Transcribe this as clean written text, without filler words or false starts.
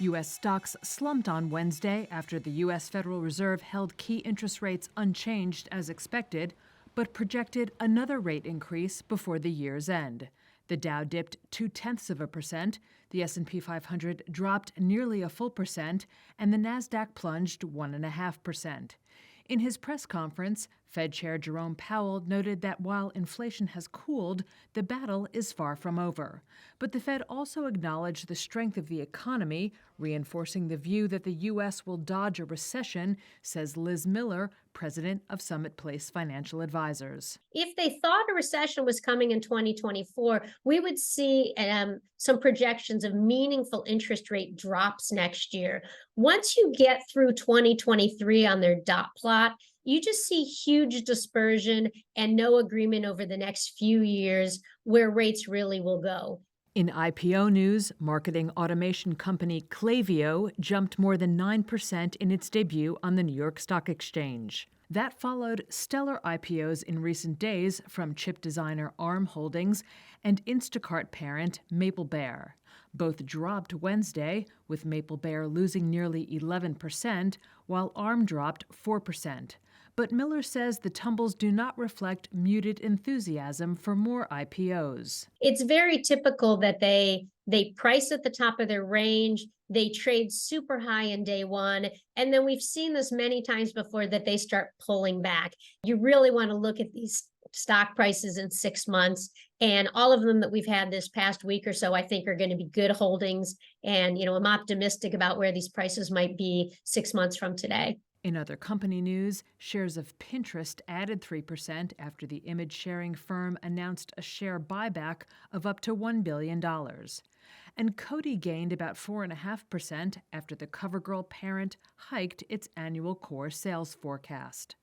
U.S. stocks slumped on Wednesday after the U.S. Federal Reserve held key interest rates unchanged as expected, but projected another rate increase before the year's end. The Dow dipped 0.2%, the S&P 500 dropped nearly a full percent, and the Nasdaq plunged 1.5%. In his press conference, Fed Chair Jerome Powell noted that while inflation has cooled, the battle is far from over. But the Fed also acknowledged the strength of the economy, reinforcing the view that the U.S. will dodge a recession, says Liz Miller, president of Summit Place Financial Advisors. If they thought a recession was coming in 2024, we would see some projections of meaningful interest rate drops next year. Once you get through 2023 on their dot plot, you just see huge dispersion and no agreement over the next few years where rates really will go. In IPO news, marketing automation company Klaviyo jumped more than 9% in its debut on the New York Stock Exchange. That followed stellar IPOs in recent days from chip designer ARM Holdings and Instacart parent MapleBear. Both dropped Wednesday, with MapleBear losing nearly 11%, while ARM dropped 4%. But Miller says the tumbles do not reflect muted enthusiasm for more IPOs. It's very typical that they price at the top of their range, they trade super high in day one, and then we've seen this many times before that they start pulling back. You really want to look at these stock prices in 6 months, and all of them that we've had this past week or so, I think are going to be good holdings. And, I'm optimistic about where these prices might be 6 months from today. In other company news, shares of Pinterest added 3% after the image-sharing firm announced a share buyback of up to $1 billion. And Coty gained about 4.5% after the CoverGirl parent hiked its annual core sales forecast.